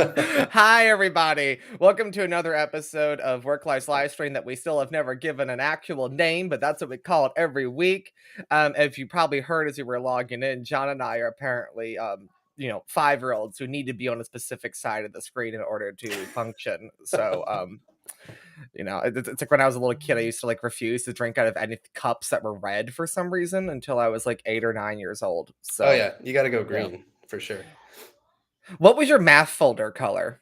Hi, everybody. Welcome to another episode of Work Life's Livestream that we still have never given an actual name, but that's what we call it every week. If you probably heard as you were logging in, John and I are apparently, 5-year-olds who need to be on a specific side of the screen in order to function. So, it's like when I was a little kid, I used to like refuse to drink out of any cups that were red for some reason until I was like 8 or 9 years old. Oh So, yeah, you got to go yeah. green for sure. What was your math folder color?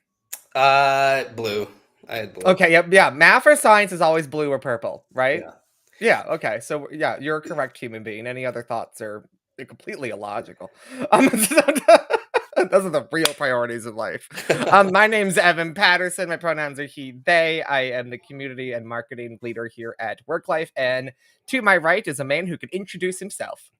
Blue. I had blue. Okay, yep, yeah. Math or science is always blue or purple, right? Yeah. Yeah, okay. So yeah, you're a correct human being. Any other thoughts are completely illogical. Those are the real priorities in life. My name's Evan Patterson. My pronouns are he, they. I am the community and marketing leader here at Work Life. And to my right is a man who can introduce himself.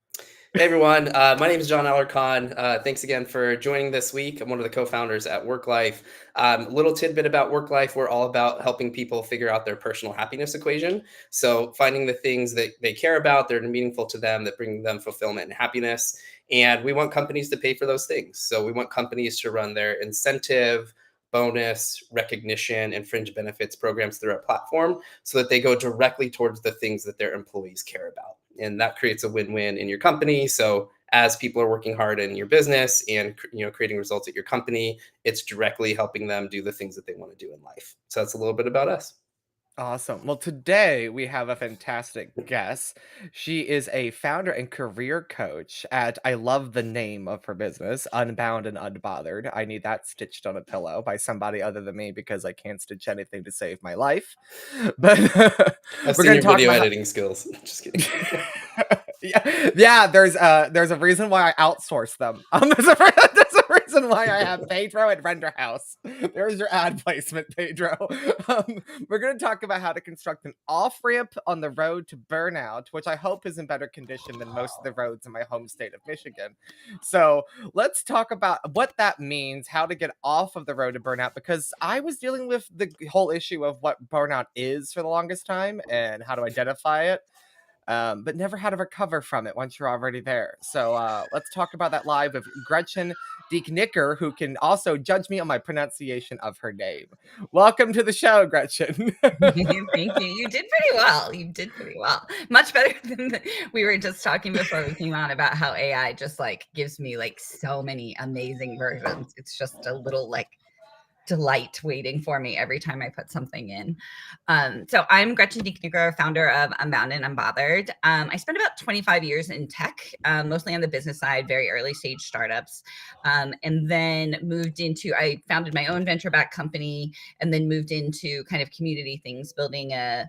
Hey everyone, my name is John Alarcon. Thanks again for joining this week. I'm one of the co-founders at Work Life. Little tidbit about Work Life: we're all about helping people figure out their personal happiness equation. So finding the things that they care about, that are meaningful to them, that bring them fulfillment and happiness. And we want companies to pay for those things. So we want companies to run their incentive, bonus, recognition, and fringe benefits programs through our platform so that they go directly towards the things that their employees care about. And that creates a win-win in your company. So as people are working hard in your business and creating results at your company, it's directly helping them do the things that they want to do in life. So that's a little bit about us. Awesome. Well, today we have a fantastic guest. She is a founder and career coach at, I love the name of her business, Unbound and Unbothered. I need that stitched on a pillow by somebody other than me because I can't stitch anything to save my life. But I've we're seen going your to talk video about editing skills. Just kidding. yeah, there's a reason why I outsource them. There's a reason why I have Pedro at Render House. There's your ad placement, Pedro. We're going to talk about how to construct an off ramp on the road to burnout, which I hope is in better condition than most of the roads in my home state of Michigan. So let's talk about what that means, how to get off of the road to burnout, because I was dealing with the whole issue of what burnout is for the longest time and how to identify it. But never how to recover from it once you're already there. So let's talk about that live with Gretchen DeKnikker, who can also judge me on my pronunciation of her name. Welcome to the show, Gretchen. Thank you. You did pretty well. You did pretty well. Much better than we were just talking before we came on about how AI just like gives me like so many amazing versions. It's just a little like delight waiting for me every time I put something in. So I'm Gretchen DeKnikker, founder of Unbound and Unbothered. I spent about 25 years in tech, mostly on the business side, very early stage startups, and then I founded my own venture-backed company and then moved into kind of community things, building a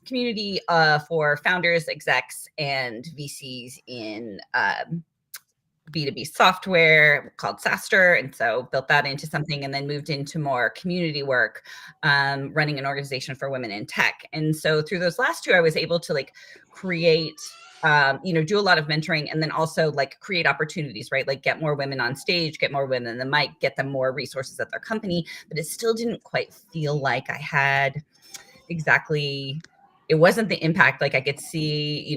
community for founders, execs, and VCs in B2B software called Saster. And so built that into something and then moved into more community work, running an organization for women in tech. And so through those last two, I was able to like create, do a lot of mentoring and then also like create opportunities, right? Like get more women on stage, get more women in the mic, get them more resources at their company. But it still didn't quite feel like I had exactly, it wasn't the impact. Like I could see,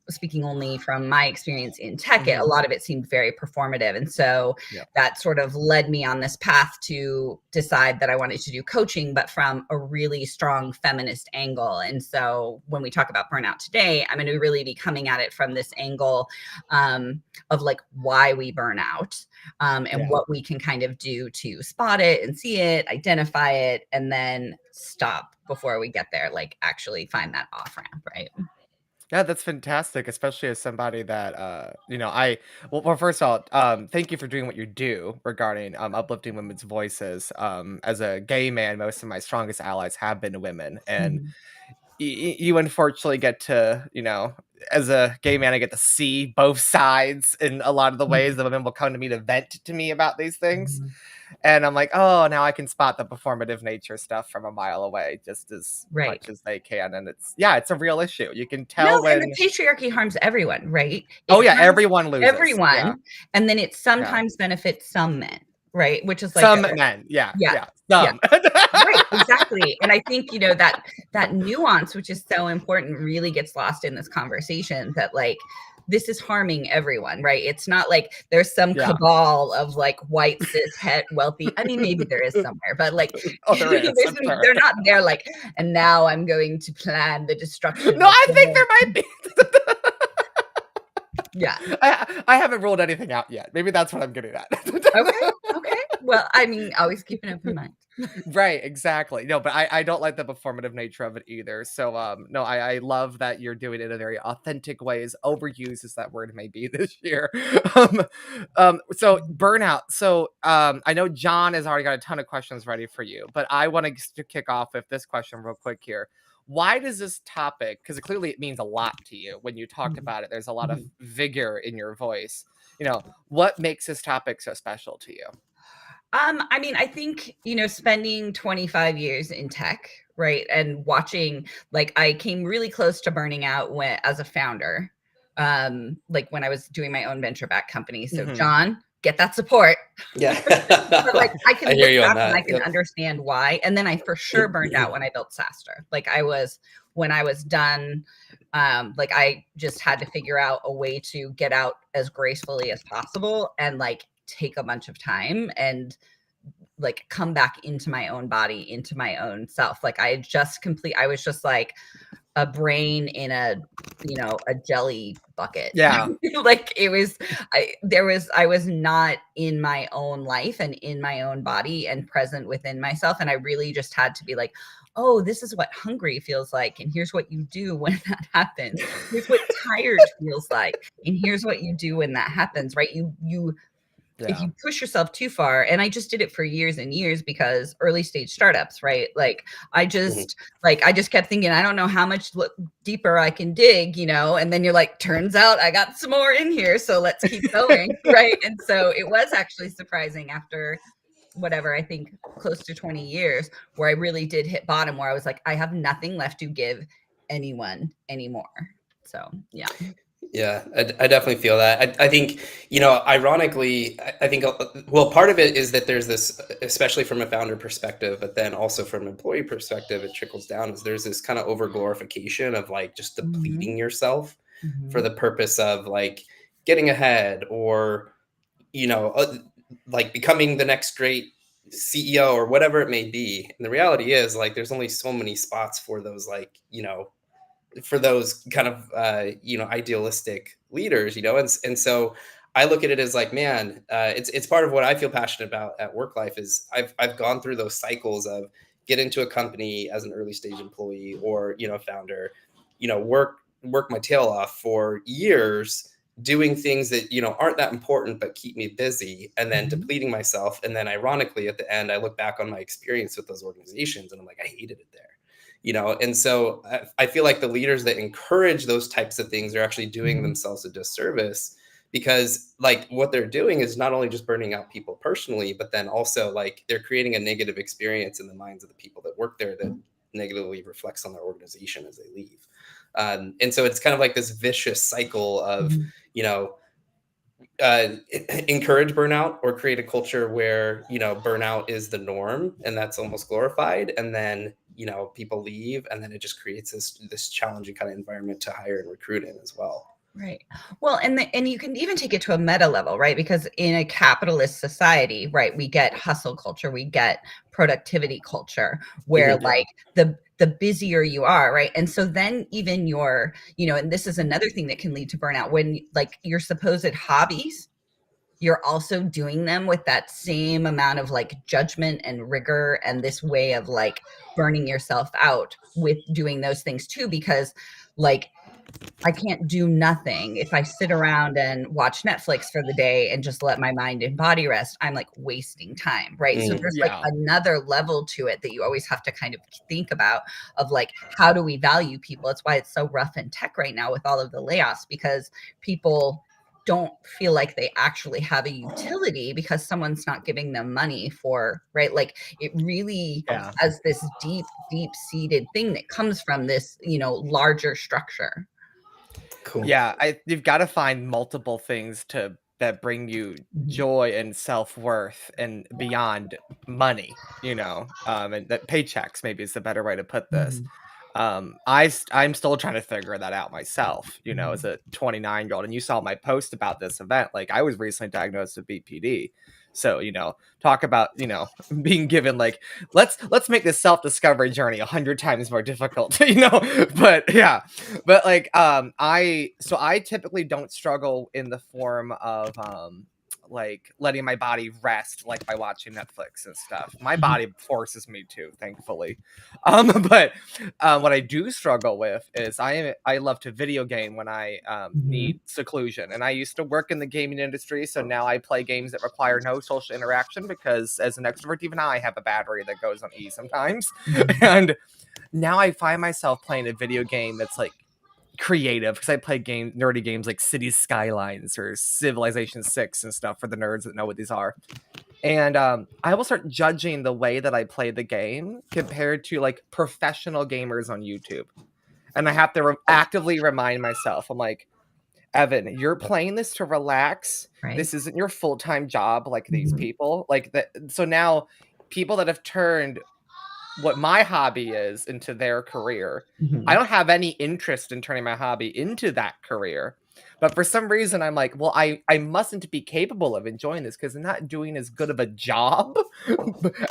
speaking only from my experience in tech, a lot of it seemed very performative. And so that sort of led me on this path to decide that I wanted to do coaching, but from a really strong feminist angle. And so when we talk about burnout today, I'm going to really be coming at it from this angle of like why we burn out and what we can kind of do to spot it and see it, identify it, and then stop before we get there, like actually find that off ramp, right? Yeah, that's fantastic, especially as somebody that, first of all, thank you for doing what you do regarding uplifting women's voices. As a gay man, most of my strongest allies have been women, and you unfortunately get to, as a gay man, I get to see both sides in a lot of the ways that women will come to me to vent to me about these things. And I'm like, oh, now I can spot the performative nature stuff from a mile away just as much as they can. And it's a real issue. You can tell when... And the patriarchy harms everyone, right? Everyone loses. Everyone. Yeah. And then it sometimes benefits some men, right? Which is like... Some men, some. Right, exactly. And I think, that nuance, which is so important, really gets lost in this conversation that like, this is harming everyone, right? It's not like there's some Yeah. cabal of like white cis het wealthy. I mean, maybe there is somewhere, but like Oh, there is. I'm sure. they're not there like, and now I'm going to plan the destruction. No, of I the think whole-" there might be. Yeah. I haven't ruled anything out yet. Maybe that's what I'm getting at. Okay. Well, I mean, always keep an open mind. Right, exactly. No, but I don't like the performative nature of it either. So no, I love that you're doing it in a very authentic way. As overused as that word may be this year. So burnout. So I know John has already got a ton of questions ready for you, but I want to kick off with this question real quick here. Why does this topic, because clearly it means a lot to you when you talked about it, there's a lot of vigor in your voice. What makes this topic so special to you? I mean, I think, spending 25 years in tech, right? And watching, like, I came really close to burning out as a founder, like when I was doing my own venture back company. So John, get that support. Yeah. But like, I can hear look you on back and that. I can understand why. And then I for sure burned out when I built SaaStr. Like when I was done, like I just had to figure out a way to get out as gracefully as possible and like take a bunch of time and like come back into my own body, into my own self. Like I was just like a brain in a jelly bucket. Yeah. Like I was not in my own life and in my own body and present within myself. And I really just had to be like, oh, this is what hungry feels like. And here's what you do when that happens. Here's what tired feels like. And here's what you do when that happens, right? If you push yourself too far, and I just did it for years and years because early stage startups, right? Like I just kept thinking, I don't know how much deeper I can dig, and then you're like, turns out I got some more in here. So let's keep going. Right. And so it was actually surprising after whatever, I think close to 20 years where I really did hit bottom, where I was like, I have nothing left to give anyone anymore. So, yeah. Yeah, I definitely feel that. I think, ironically, I think, well, part of it is that there's this, especially from a founder perspective, but then also from an employee perspective, it trickles down, is there's this kind of over glorification of like just depleting yourself for the purpose of like getting ahead or, like becoming the next great CEO or whatever it may be. And the reality is like, there's only so many spots for those, like, for those kind of idealistic leaders, and so I look at it as like, man, it's part of what I feel passionate about at Work Life is I've gone through those cycles of get into a company as an early stage employee or founder, work my tail off for years doing things that aren't that important but keep me busy, and then depleting myself, and then ironically at the end I look back on my experience with those organizations and I'm like, I hated it there. And so I feel like the leaders that encourage those types of things are actually doing themselves a disservice, because like what they're doing is not only just burning out people personally, but then also like they're creating a negative experience in the minds of the people that work there that negatively reflects on their organization as they leave. And so it's kind of like this vicious cycle of, encourage burnout or create a culture where burnout is the norm and that's almost glorified, and then people leave, and then it just creates this challenging kind of environment to hire and recruit in as well. Right. Well, and you can even take it to a meta level, right? Because in a capitalist society, right, we get hustle culture, we get productivity culture, where like the busier you are, right? And so then even your, and this is another thing that can lead to burnout, when like your supposed hobbies, you're also doing them with that same amount of like judgment and rigor, and this way of like burning yourself out with doing those things too, because like I can't do nothing. If I sit around and watch Netflix for the day and just let my mind and body rest, I'm like wasting time, right? So there's like another level to it that you always have to kind of think about, of like, how do we value people? It's why it's so rough in tech right now with all of the layoffs, because people don't feel like they actually have a utility because someone's not giving them money for, right? Like it really has this deep seated thing that comes from this, larger structure. Cool. Yeah, you've got to find multiple things that bring you joy and self-worth and beyond money, and that paychecks maybe is the better way to put this. I'm still trying to figure that out myself, you know, as a 29-year-old. And you saw my post about this event. Like, I was recently diagnosed with BPD. So, you know, talk about, you know, being given like, let's make this self-discovery journey 100 times more difficult, you know. But yeah, but like I typically don't struggle in the form of like letting my body rest, like by watching Netflix and stuff. My body forces me to, thankfully. But what I do struggle with is I love to video game when I need seclusion, and I used to work in the gaming industry, so now I play games that require no social interaction because as an extrovert, even I have a battery that goes on E sometimes. And now I find myself playing a video game that's like creative because I play nerdy games like City Skylines or Civilization 6 and stuff for the nerds that know what these are. And I will start judging the way that I play the game compared to like professional gamers on YouTube. And I have to actively remind myself, I'm like, Evan, you're playing this to relax. Right. This isn't your full-time job like these people. Like that. So now people that have turned what my hobby is into their career, I don't have any interest in turning my hobby into that career. But for some reason, I'm like, well, I mustn't be capable of enjoying this because I'm not doing as good of a job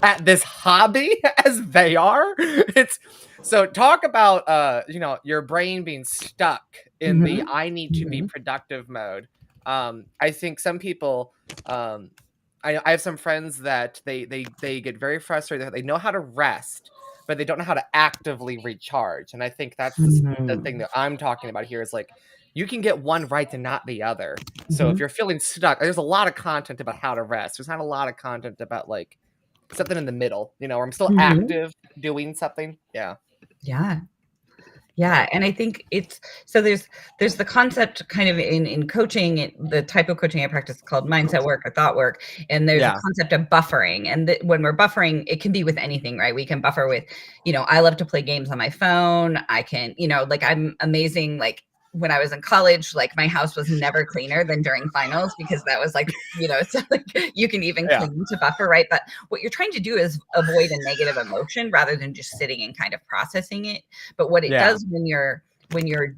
at this hobby as they are. It's so talk about, you know, your brain being stuck in the I need to be productive mode. I think some people, I have some friends that they get very frustrated. They know how to rest, but they don't know how to actively recharge. And I think that's the thing that I'm talking about here is like, you can get one right and not the other. So if you're feeling stuck, there's a lot of content about how to rest. There's not a lot of content about like something in the middle, you know, where I'm still active doing something. Yeah. Yeah. Yeah. And I think it's, so there's the concept kind of in coaching, the type of coaching I practice called mindset work or thought work. And there's a concept of buffering. And when we're buffering, it can be with anything, right? We can buffer with, you know, I love to play games on my phone. I can, you know, like I'm amazing. Like when I was in college, like my house was never cleaner than during finals because that was like, you know, it's like you can even clean to buffer, right? But what you're trying to do is avoid a negative emotion rather than just sitting and kind of processing it. But what it does when you're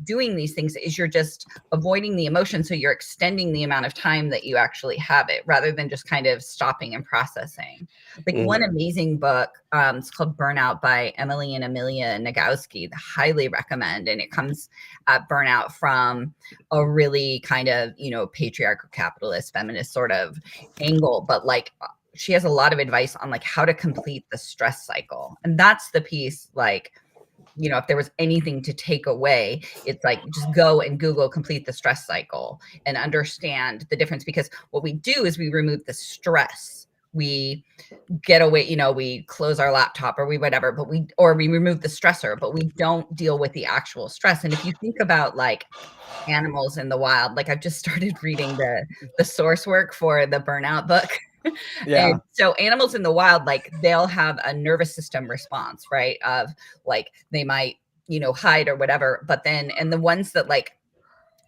doing these things is you're just avoiding the emotion. So you're extending the amount of time that you actually have it rather than just kind of stopping and processing. Like one amazing book, it's called Burnout by Emily and Amelia Nagoski. Highly recommend. And it comes at Burnout from a really kind of, you know, patriarchal capitalist feminist sort of angle, but like she has a lot of advice on like how to complete the stress cycle. And that's the piece, like, you know, if there was anything to take away, it's like just go and Google complete the stress cycle and understand the difference. Because what we do is we remove the stress. We get away, you know, we close our laptop or we whatever, but we remove the stressor, but we don't deal with the actual stress. And if you think about like animals in the wild, like I've just started reading the source work for the Burnout book. And so animals in the wild, like they'll have a nervous system response, right? Of like, they might, you know, hide or whatever, but then, and the ones that like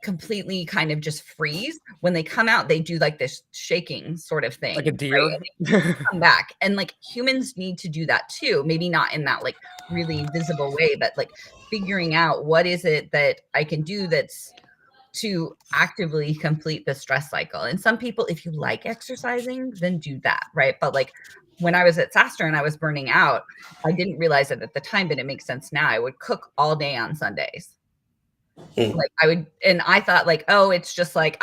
completely kind of just freeze, when they come out, they do like this shaking sort of thing. Like a deer. Right? And they come back. And like humans need to do that too. Maybe not in that like really visible way, but like figuring out what is it that I can do that's to actively complete the stress cycle. And some people, if you like exercising, then do that, right? But like when I was at SaaStr and I was burning out, I didn't realize it at the time, but it makes sense now. I would cook all day on Sundays. Like I would, and I thought like, oh, it's just like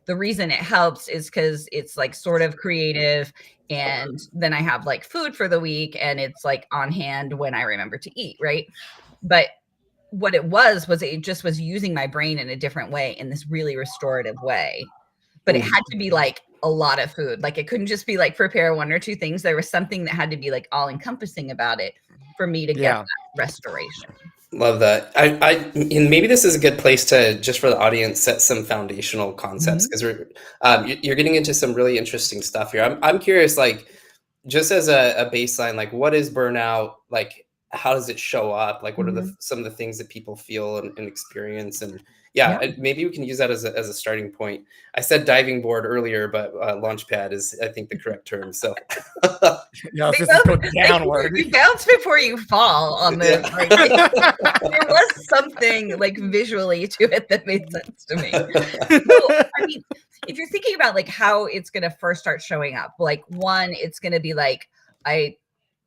the reason it helps is because it's like sort of creative. And then I have like food for the week and it's like on hand when I remember to eat, right? But what it was it just was using my brain in a different way, in this really restorative way. But it had to be like a lot of food. Like it couldn't just be like prepare one or two things. There was something that had to be like all encompassing about it for me to get that restoration. Love that. And maybe this is a good place to, just for the audience, set some foundational concepts, because you're getting into some really interesting stuff here. I'm curious, like, just as a baseline, like, what is burnout? Like, how does it show up? Like, what are Mhm. some of the things that people feel and experience? And Yeah. maybe we can use that as a starting point. I said diving board earlier, but launchpad is, I think, the correct term. So Yeah, let's They just go both like, downward. you bounce before you fall on the like, there was something like visually to it that made sense to me. So, I mean, if you're thinking about like how it's going to first start showing up, like one, it's going to be like,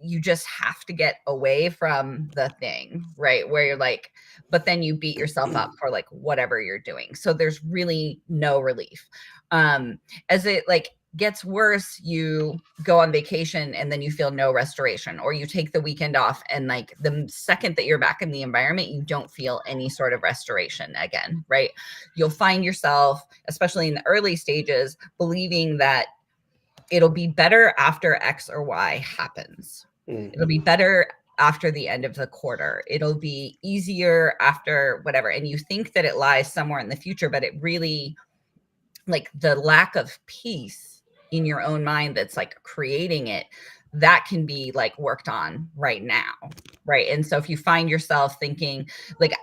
you just have to get away from the thing, right? Where you're like, but then you beat yourself up for like whatever you're doing. So there's really no relief. As it like gets worse, you go on vacation and then you feel no restoration, or you take the weekend off and like the second that you're back in the environment, you don't feel any sort of restoration again, right? You'll find yourself, especially in the early stages, believing that it'll be better after X or Y happens. It'll be better after the end of the quarter. It'll be easier after whatever. And you think that it lies somewhere in the future, but it really, like the lack of peace in your own mind that's like creating it, that can be like worked on right now, right? And so if you find yourself thinking like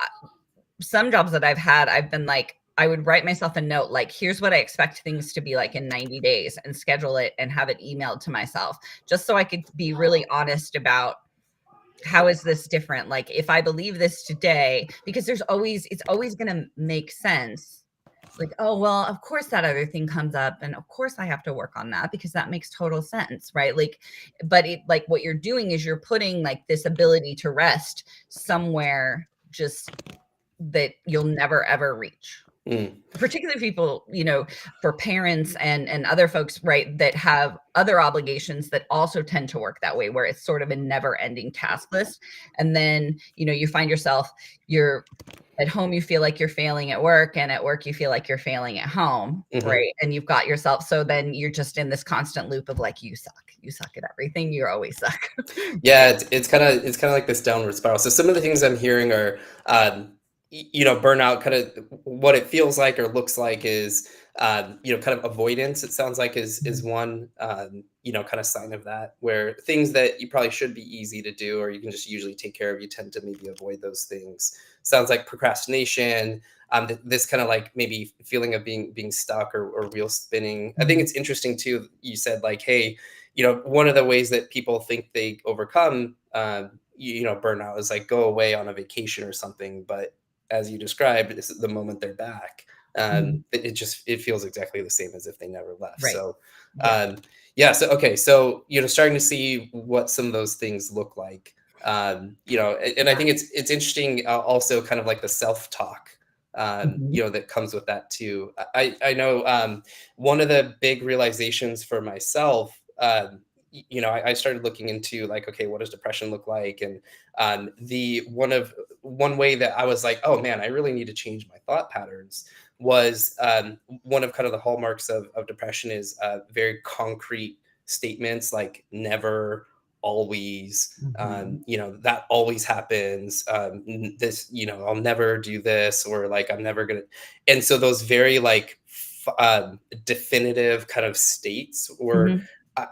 some jobs that I've had, I've been like, I would write myself a note like, here's what I expect things to be like in 90 days and schedule it and have it emailed to myself, just so I could be really honest about how is this different? Like if I believe this today, because it's always going to make sense. Like, oh, well, of course that other thing comes up. And of course I have to work on that because that makes total sense. Right. Like, but it like what you're doing is you're putting like this ability to rest somewhere just that you'll never ever reach. Particularly people, for parents and other folks, right, that have other obligations that also tend to work that way, where it's sort of a never ending task list. And then, you find yourself, you're at home, you feel like you're failing at work, and at work, you feel like you're failing at home. Right. And you've got yourself. So then you're just in this constant loop of like, you suck at everything. You always suck. Yeah, it's kind of like this downward spiral. So some of the things I'm hearing are, burnout. Kind of what it feels like or looks like is, kind of avoidance. It sounds like is one, kind of sign of that, where things that you probably should be easy to do or you can just usually take care of, you tend to maybe avoid those things. Sounds like procrastination. This kind of like maybe feeling of being stuck or wheel spinning. I think it's interesting too. You said like, hey, one of the ways that people think they overcome, burnout is like go away on a vacation or something. But as you described, it's the moment they're back, it feels exactly the same as if they never left. Right. So, Yeah. So, okay. So, starting to see what some of those things look like, and I think it's interesting also kind of like the self-talk, that comes with that too. I know one of the big realizations for myself, I started looking into like, okay, what does depression look like? And one way that I was like, oh man, I really need to change my thought patterns was one of kind of the hallmarks of depression is very concrete statements like never, always, that always happens. This, I'll never do this, or like, I'm never gonna. And so those very like definitive kind of states were,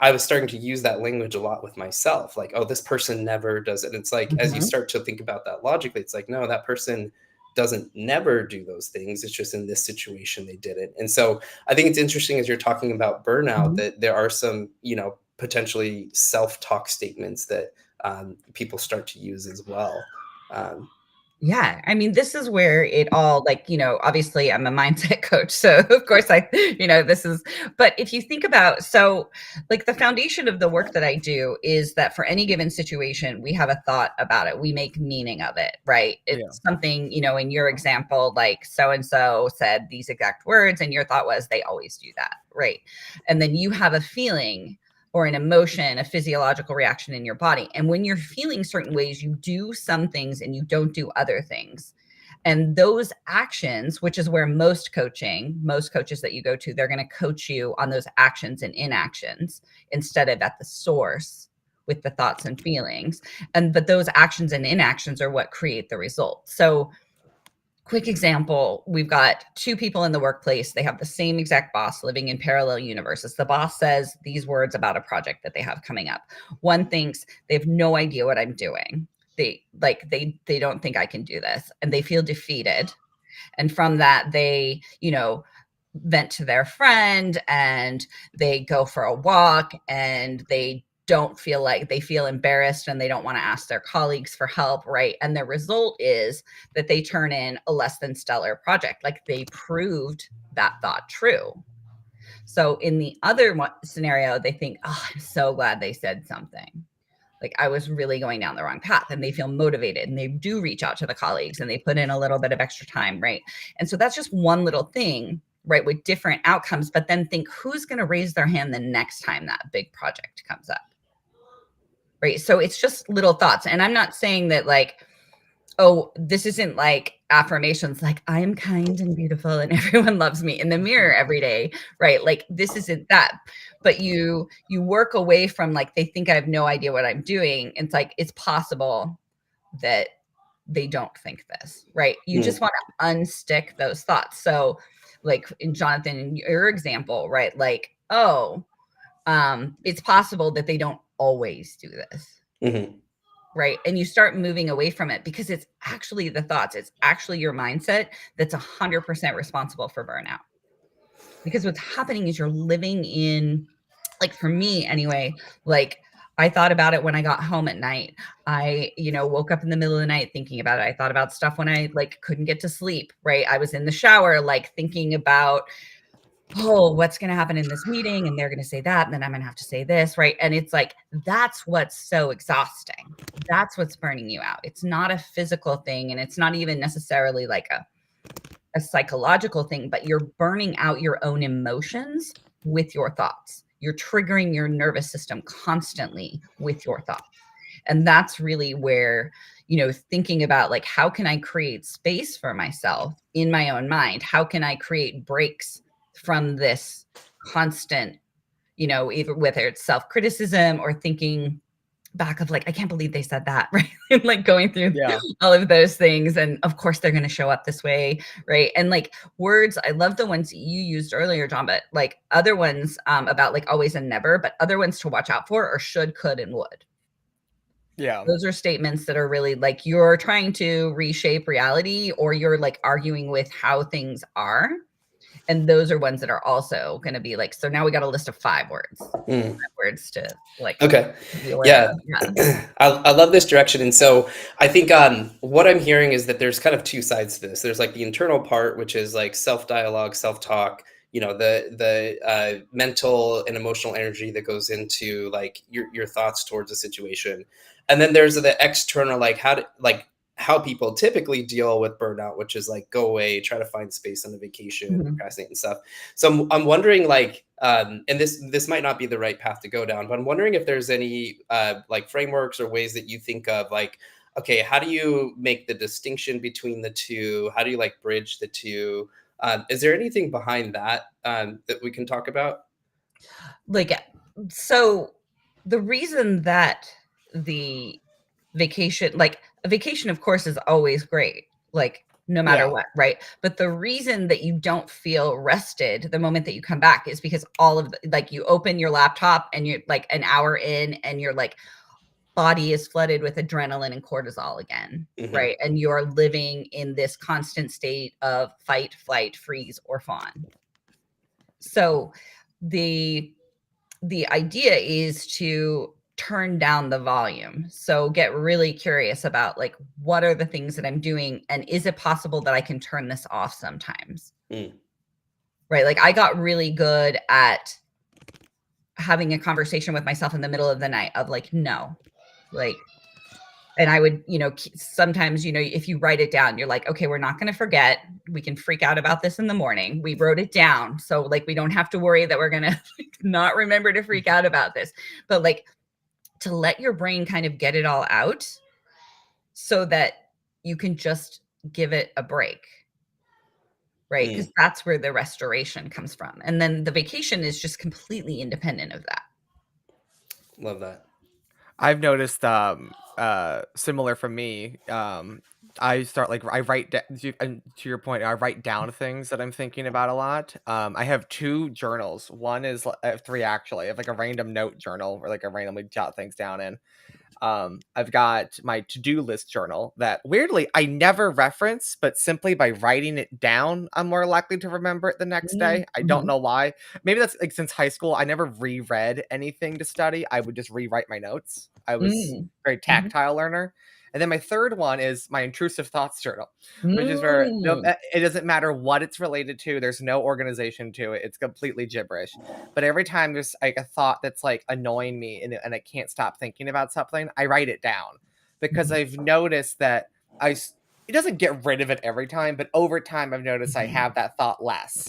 I was starting to use that language a lot with myself. Like, oh, this person never does it. And it's like, as you start to think about that logically, it's like, no, that person doesn't never do those things. It's just in this situation, they did it. And so I think it's interesting as you're talking about burnout, that there are some, potentially self-talk statements that people start to use as well. Yeah. I mean, this is where it all like, obviously I'm a mindset coach. So of course but if you think about, so like the foundation of the work that I do is that for any given situation, we have a thought about it. We make meaning of it, right? It's something, in your example, like so-and-so said these exact words and your thought was they always do that. Right. And then you have a feeling or an emotion, a physiological reaction in your body. And when you're feeling certain ways, you do some things and you don't do other things. And those actions, which is where most coaches that you go to, they're going to coach you on those actions and inactions instead of at the source with the thoughts and feelings. But those actions and inactions are what create the result. So quick example, we've got two people in the workplace. They have the same exact boss living in parallel universes. The boss says these words about a project that they have coming up. One thinks they have no idea what I'm doing. they don't think I can do this, and they feel defeated. And from that, they, vent to their friend, and they go for a walk, and they don't feel like, they feel embarrassed, and they don't want to ask their colleagues for help, right? And the result is that they turn in a less than stellar project. Like, they proved that thought true. So in the other scenario, they think, oh, I'm so glad they said something. Like, I was really going down the wrong path, and they feel motivated, and they do reach out to the colleagues, and they put in a little bit of extra time, right? And so that's just one little thing, right, with different outcomes. But then think, who's going to raise their hand the next time that big project comes up, right? So it's just little thoughts. And I'm not saying that, like, oh, this isn't like affirmations like I am kind and beautiful and everyone loves me in the mirror every day, right? Like, this isn't that. But you work away from, like, they think I have no idea what I'm doing. It's like, it's possible that they don't think this, right? You just want to unstick those thoughts. So, like, in Jonathan, in your example, right? Like, oh, it's possible that they don't always do this. Mm-hmm. Right. And you start moving away from it, because it's actually the thoughts. It's actually your mindset that's 100% responsible for burnout. Because what's happening is you're living in, like, for me anyway, like, I thought about it when I got home at night. I, woke up in the middle of the night thinking about it. I thought about stuff when I, like, couldn't get to sleep, right? I was in the shower, like, thinking about, oh, what's going to happen in this meeting? And they're going to say that, and then I'm going to have to say this, right? And it's like, that's what's so exhausting. That's what's burning you out. It's not a physical thing, and it's not even necessarily like a psychological thing, but you're burning out your own emotions with your thoughts. You're triggering your nervous system constantly with your thoughts. And that's really where, thinking about, like, how can I create space for myself in my own mind? How can I create breaks from this constant, either whether it's self-criticism or thinking back of, like, I can't believe they said that, right? Like, going through all of those things. And of course they're going to show up this way, right? And, like, words, I love the ones you used earlier, John, but, like, other ones about, like, always and never, but other ones to watch out for are should, could, and would. Yeah. Those are statements that are really, like, you're trying to reshape reality, or you're, like, arguing with how things are. And those are ones that are also going to be like, so now we got a list of 5 words, 5 words to, like, okay. Yeah. I love this direction. And so I think what I'm hearing is that there's kind of 2 sides to this. There's, like, the internal part, which is, like, self-dialogue, self-talk, the mental and emotional energy that goes into, like, your thoughts towards a situation. And then there's the external, like, how people typically deal with burnout, which is, like, go away, try to find space on a vacation, procrastinate and stuff. So I'm wondering, like, and this might not be the right path to go down, but I'm wondering if there's any like, frameworks or ways that you think of, like, okay, how do you make the distinction between the two? How do you, like, bridge the two? Is there anything behind that that we can talk about? Like, so the reason that the vacation, like, a vacation, of course, is always great, like, no matter what, right? But the reason that you don't feel rested the moment that you come back is because all of like, you open your laptop and you're, like, an hour in, and your, like, body is flooded with adrenaline and cortisol again, right? And you're living in this constant state of fight, flight, freeze, or fawn. So the idea is to turn down the volume. So get really curious about, like, what are the things that I'm doing, and is it possible that I can turn this off sometimes? Right? Like, I got really good at having a conversation with myself in the middle of the night of, like, no, like, and I would, sometimes, if you write it down, you're like, okay, we're not going to forget. We can freak out about this in the morning. We wrote it down. So, like, we don't have to worry that we're going to, like, not remember to freak out about this. But, like, to let your brain kind of get it all out so that you can just give it a break, right? Because that's where the restoration comes from. And then the vacation is just completely independent of that. Love that. I've noticed similar for me. I start, like, I write and to your point, I write down things that I'm thinking about a lot. I have 2 journals. One is 3 actually. I have, like, a random note journal where, like, I randomly jot things down in. I've got my to-do list journal that weirdly I never reference, but simply by writing it down, I'm more likely to remember it the next day. I don't know why. Maybe that's like since high school, I never reread anything to study. I would just rewrite my notes. I was very tactile learner. And then my third one is my intrusive thoughts journal, which is where it doesn't matter what it's related to. There's no organization to it. It's completely gibberish. But every time there's like a thought that's like annoying me and I can't stop thinking about something, I write it down because I've noticed that it doesn't get rid of it every time, but over time I've noticed I have that thought less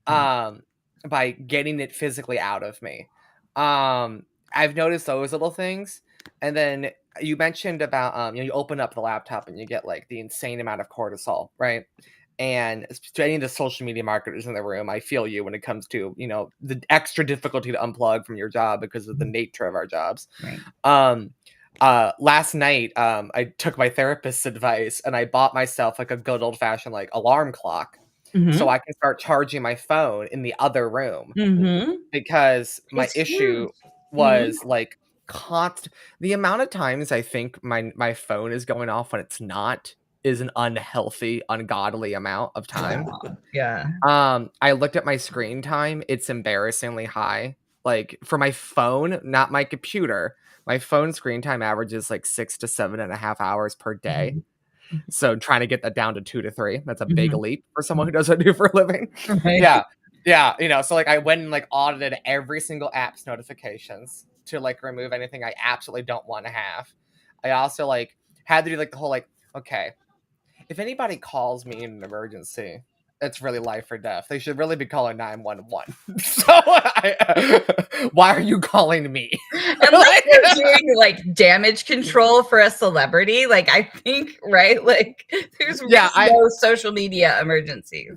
by getting it physically out of me. I've noticed those little things. And then you mentioned about you open up the laptop and you get like the insane amount of cortisol, right? And to any of the social media marketers in the room, I feel you when it comes to the extra difficulty to unplug from your job because of the nature of our jobs. Right. Last night I took my therapist's advice and I bought myself like a good old fashioned like alarm clock so I can start charging my phone in the other room because my issue was like the amount of times I think my phone is going off when it's not is an unhealthy, ungodly amount of time. Yeah. I looked at my screen time. It's embarrassingly high. Like for my phone, not my computer, my phone screen time averages like 6 to 7.5 hours per day. So trying to get that down to 2 to 3, that's a big leap for someone who does what I do for a living. Right. Yeah. So like I went and like audited every single app's notifications to like remove anything I absolutely don't want to have. I also like had to do like the whole like, okay, if anybody calls me in an emergency, it's really life or death. They should really be calling 911. So why are you calling me? Unless you're doing like damage control for a celebrity, like I think, right? Like there's really no social media emergencies.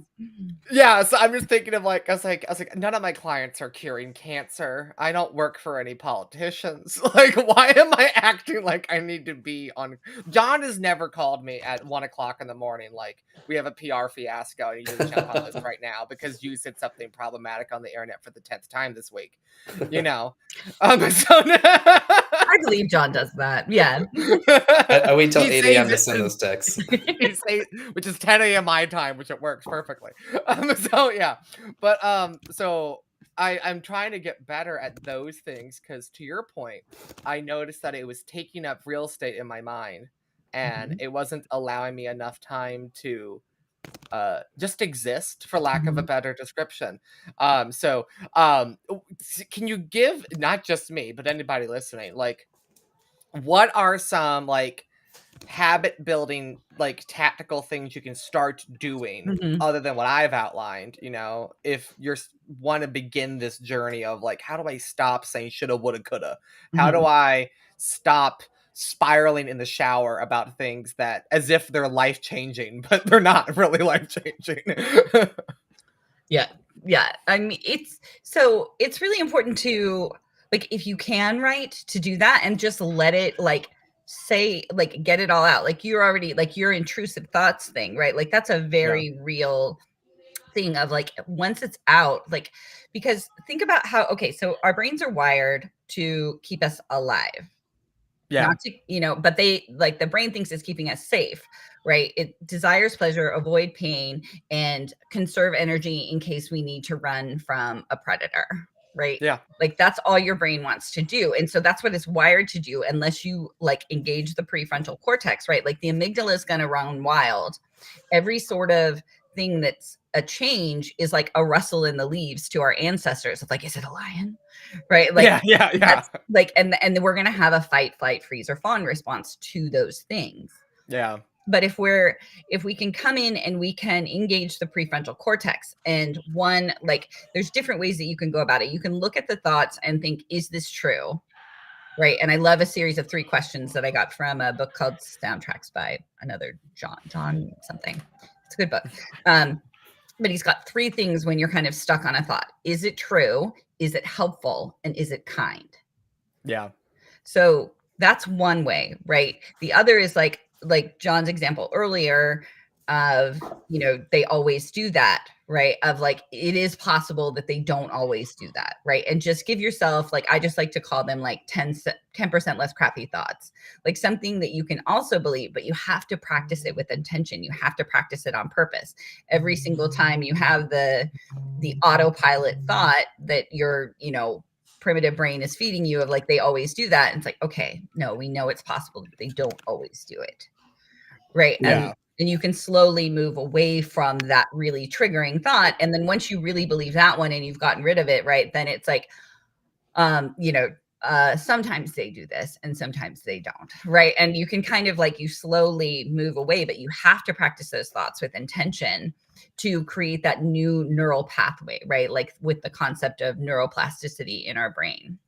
Yeah, so I'm just thinking of like I was like, none of my clients are curing cancer. I don't work for any politicians. Like, why am I acting like I need to be on? John has never called me at 1:00 in the morning. Like, we have a PR fiasco and you need to jump on this right now because you said something problematic on the internet for the 10th time this week. So I believe John does that. Yeah. I wait till 8 a.m. to send those texts. Which is 10 a.m. my time, which it works perfectly. So I'm trying to get better at those things because to your point, I noticed that it was taking up real estate in my mind and it wasn't allowing me enough time to just exist, for lack of a better description. Can you give not just me but anybody listening, like, what are some like habit building like tactical things you can start doing other than what I've outlined, if you're want to begin this journey of like, how do I stop saying shoulda, woulda, coulda? How do I stop spiraling in the shower about things that as if they're life changing, but they're not really life changing? Yeah. I mean, it's really important to like, if you can write, to do that and just let it like say, like, get it all out. Like you're already like your intrusive thoughts thing, right? Like that's a very real thing of like, once it's out, like, because think about how, okay, so our brains are wired to keep us alive. Not to, but they like the brain thinks it's keeping us safe, right? It desires pleasure, avoid pain, and conserve energy in case we need to run from a predator, right? Yeah. Like that's all your brain wants to do. And so that's what it's wired to do unless you like engage the prefrontal cortex, right? Like the amygdala is going to run wild. Every sort of thing that's a change is like a rustle in the leaves to our ancestors. It's like, is it a lion? Right? Like, that's like, and we're going to have a fight, flight, freeze, or fawn response to those things. Yeah. But if we can come in and we can engage the prefrontal cortex, and one, like, there's different ways that you can go about it. You can look at the thoughts and think, is this true? Right. And I love a series of 3 questions that I got from a book called Soundtracks by another John something. It's a good book. But he's got 3 things when you're kind of stuck on a thought. Is it true? Is it helpful? And is it kind? Yeah. So that's one way, right? The other is like John's example earlier of, they always do that, right? Of like, it is possible that they don't always do that, right? And just give yourself, like, I just like to call them like 10% less crappy thoughts, like something that you can also believe, but you have to practice it with intention. You have to practice it on purpose. Every single time you have the autopilot thought that your, primitive brain is feeding you of like, they always do that. And it's like, okay, no, we know it's possible that they don't always do it. Right. Yeah. And you can slowly move away from that really triggering thought. And then once you really believe that one and you've gotten rid of it, right, then it's like, sometimes they do this and sometimes they don't. Right. And you can kind of like, you slowly move away, but you have to practice those thoughts with intention to create that new neural pathway, right? Like with the concept of neuroplasticity in our brain.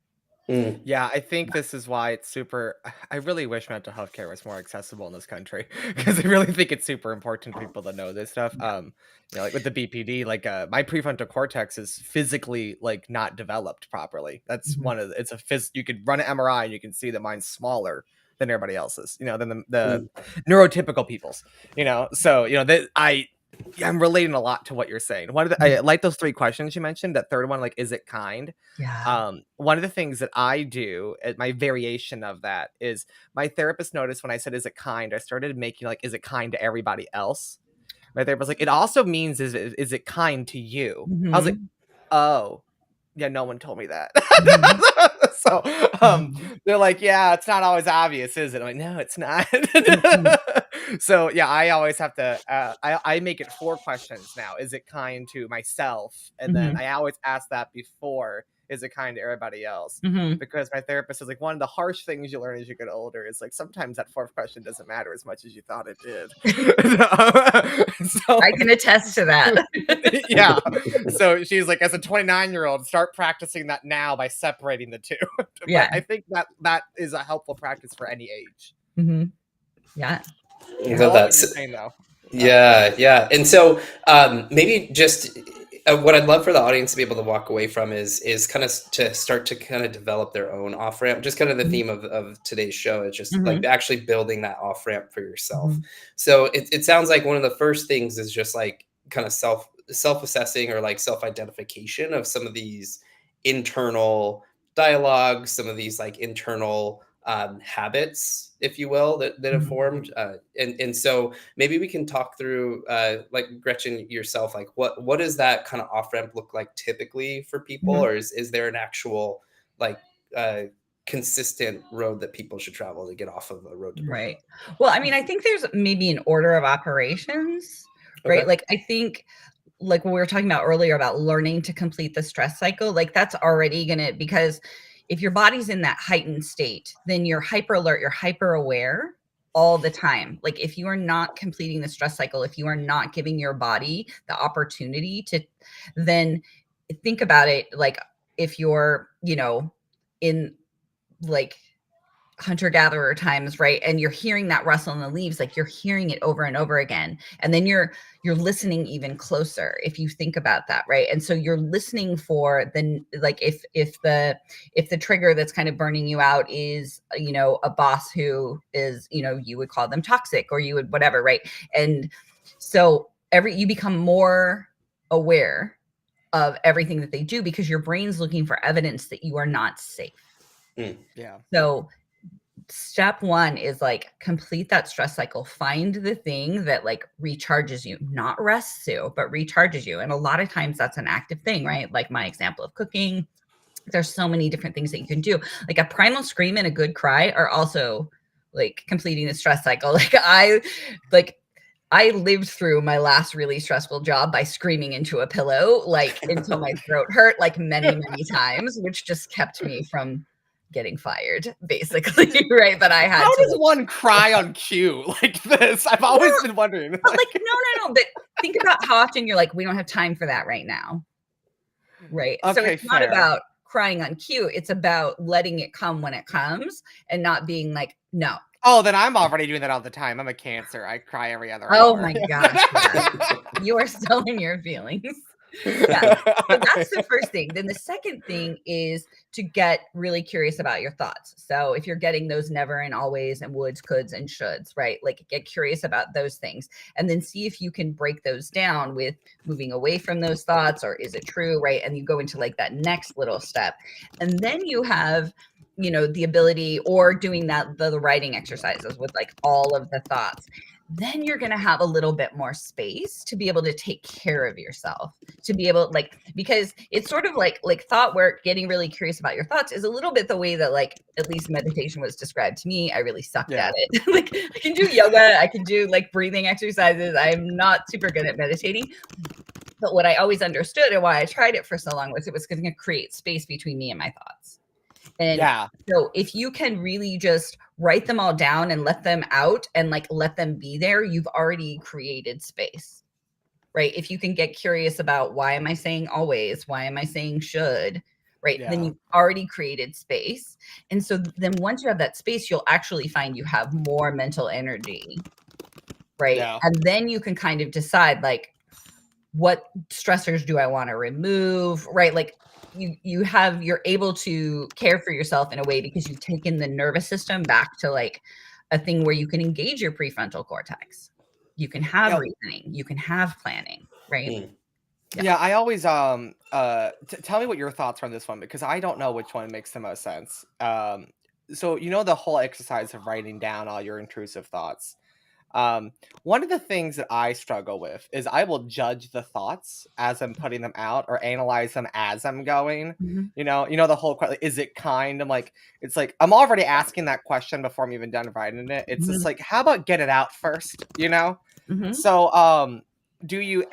Yeah, I think this is why it's super. I really wish mental health care was more accessible in this country because I really think it's super important for people to know this stuff. Like with the BPD, like my prefrontal cortex is physically like not developed properly. That's one of the, it's a you could run an MRI and you can see that mine's smaller than everybody else's, than the neurotypical people's, so that I'm relating a lot to what you're saying. I like those 3 questions you mentioned. That third one, like, is it kind? Yeah. One of the things that I do, my variation of that is my therapist noticed when I said, is it kind? I started making like, is it kind to everybody else? My therapist was like, it also means, is it kind to you? I was like, oh, yeah, no one told me that. So they're like, yeah, it's not always obvious, is it? I'm like, no, it's not. So yeah, I always have to I make it 4 questions now. Is it kind to myself? And then I always ask that before, is it kind to everybody else? Because my therapist is like, one of the harsh things you learn as you get older is like, sometimes that 4th question doesn't matter as much as you thought it did. So I can attest to that. yeah. So she's like, as a 29-year-old, start practicing that now by separating the 2. Yeah. But I think that is a helpful practice for any age. Yeah. I love that. Saying, though. Yeah. And so maybe just what I'd love for the audience to be able to walk away from is kind of to start to kind of develop their own off ramp. Just kind of the theme of today's show is just like actually building that off ramp for yourself. So it sounds like one of the first things is just like kind of self-assessing or like self-identification of some of these internal dialogues, some of these like internal habits, if you will, that have formed. And so maybe we can talk through, like Gretchen yourself, like what does that kind of off ramp look like typically for people? Or is there an actual like consistent road that people should travel to get off of a road to burnout? Right. Well, I mean, I think there's maybe an order of operations, right? Like, I think like what we were talking about earlier about learning to complete the stress cycle, like that's already because if your body's in that heightened state, then you're hyper alert, you're hyper aware all the time. Like if you are not completing the stress cycle, if you are not giving your body the opportunity to, then think about it. Like if you're, in like hunter-gatherer times, right? And you're hearing that rustle in the leaves, like you're hearing it over and over again. And then you're listening even closer if you think about that, right? And so you're listening for the, like if the trigger that's kind of burning you out is, a boss who is, you would call them toxic or you would whatever, right? And so you become more aware of everything that they do because your brain's looking for evidence that you are not safe. Yeah. So step 1 is like complete that stress cycle. Find the thing that like recharges you, not rests you, but recharges you. And a lot of times that's an active thing, right? Like my example of cooking. There's so many different things that you can do. Like a primal scream and a good cry are also like completing the stress cycle. I lived through my last really stressful job by screaming into a pillow, like until my throat hurt like many, many times, which just kept me from getting fired, basically, right? But I had How to. does one cry on cue like this? I've always been wondering. But like, no. But think about how often you're like, we don't have time for that right now, right? Okay, so it's not fair. about crying on cue. It's about letting it come when it comes and not being like, no. Oh, then I'm already doing that all the time. I'm a Cancer. I cry every other Oh hour. my gosh. You are still in your feelings. Yeah. So that's the first thing. Then the second thing is to get really curious about your thoughts. So if you're getting those never and always and woulds, coulds, and shoulds, right? Like get curious about those things and then see if you can break those down with moving away from those thoughts, or is it true, right? And you go into like that next little step. And then you have, you know, the ability, or doing that, the writing exercises with like all of the thoughts. Then you're going to have a little bit more space to be able to take care of yourself, to be able, like, because it's sort of like thought work, getting really curious about your thoughts is a little bit the way that, like, at least meditation was described to me. I really sucked at it. Like, I can do yoga, I can do like breathing exercises. I'm not super good at meditating. But what I always understood and why I tried it for so long was it was going to create space between me and my thoughts. And so if you can really just write them all down and let them out and like let them be there, you've already created space, right? If you can get curious about why am I saying always? Why am I saying should? Right? Then you've already created space. And so then once you have that space, you'll actually find you have more mental energy, right? And then you can kind of decide like, what stressors do I want to remove, right? Like you're able to care for yourself in a way because you've taken the nervous system back to like a thing where you can engage your prefrontal cortex. You can have reasoning, you can have planning, right? Yeah, I always tell me what your thoughts are on this one, because I don't know which one makes the most sense. So you know the whole exercise of writing down all your intrusive thoughts. One of the things that I struggle with is I will judge the thoughts as I'm putting them out, or analyze them as I'm going. You know the whole question, is it kind? I'm like, it's like I'm already asking that question before I'm even done writing it. It's just like, how about get it out first? You know. So do you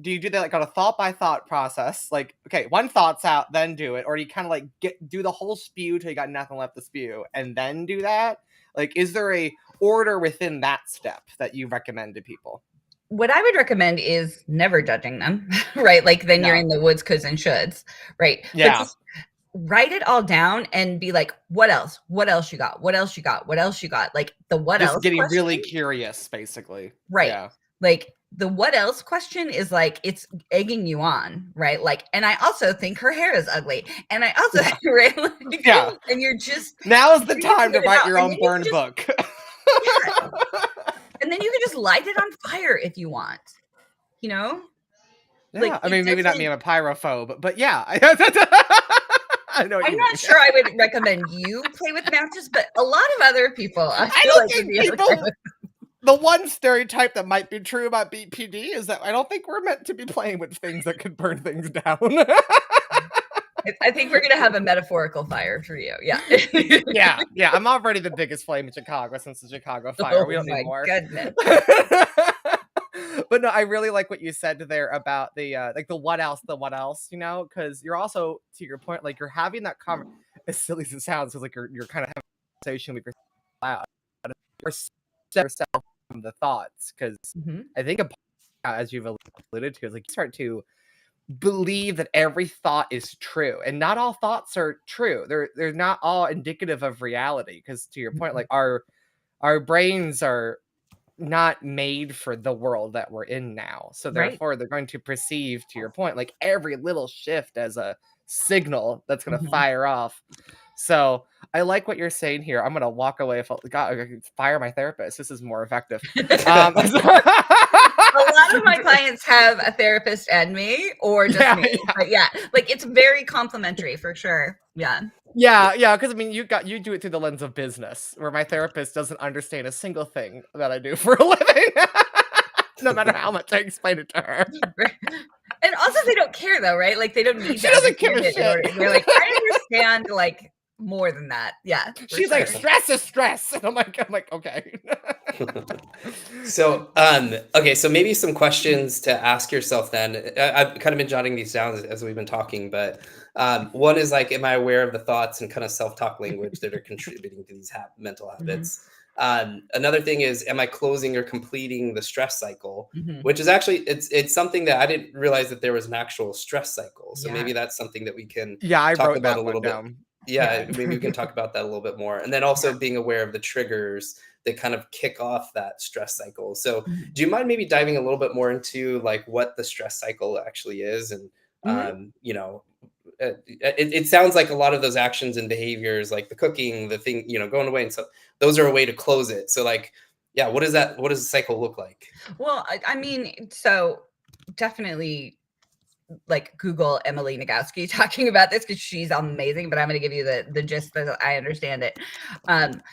do that like on a thought by thought process? Like, okay, one thought's out, then do it, or do you kind of like do the whole spew till you got nothing left to spew, and then do that? Like, is there a order within that step that you recommend to people? What I would recommend is never judging them, right? Like then you're in the woulds, coulds, and shoulds, right? But just write it all down and be like, what else? What else you got? What else you got? What else you got? Like the what just else getting question, really curious, basically. Right. Like the what else question is like, it's egging you on, right? Like, and I also think her hair is ugly. And I also, right? Like, and you're just, now is the time to write your own burn book. And then you can just light it on fire if you want, you know? Like, I mean, maybe not me, I'm a pyrophobe, but yeah. I know. I'm not sure I would recommend you play with matches, but a lot of other people, I don't think people. The one stereotype that might be true about BPD is that I don't think we're meant to be playing with things that could burn things down. I think we're gonna have a metaphorical fire for you. Yeah. yeah. I'm already the biggest flame in Chicago since the Chicago fire. We don't need more. Goodness. But no, I really like what you said there about the like the what else, you know, because you're also, to your point, like you're having that as silly as it sounds, because like you're kind of having a conversation with yourself loud. You're yourself from the thoughts, because I think as you've alluded to, is like you start to believe that every thought is true, and not all thoughts are true. They're not all indicative of reality, because to your point, like our brains are not made for the world that we're in now, so therefore they're going to perceive, to your point, like every little shift as a signal that's going to fire off. So I like what you're saying here. I'm going to walk away. God, I could fire my therapist. This is more effective. A lot of my clients have a therapist and me, or just me. But like it's very complimentary for sure. Yeah, because I mean, you do it through the lens of business, where my therapist doesn't understand a single thing that I do for a living, no matter how much I explain it to her. And also, they don't care though, right? Like they don't need. She doesn't give a shit. They're like, I understand, like more than that. Yeah, she's like, stress is stress, and I'm like, okay. So, okay, so maybe some questions to ask yourself then. I've kind of been jotting these down as we've been talking, but one is like, am I aware of the thoughts and kind of self-talk language that are contributing to these mental habits? Another thing is, am I closing or completing the stress cycle? Which is actually, it's something that I didn't realize that there was an actual stress cycle. So maybe that's something that we can I talk wrote about that a little bit. Yeah, maybe we can talk about that a little bit more. And then also being aware of the triggers that kind of kick off that stress cycle. So Mhm. do you mind maybe diving a little bit more into like what the stress cycle actually is? And, Mhm. it sounds like a lot of those actions and behaviors, like the cooking, the thing, going away and stuff, those are a way to close it. So like, yeah, what does the cycle look like? Well, I mean, so definitely like Google Emily Nagoski talking about this because she's amazing, but I'm going to give you the gist that I understand it.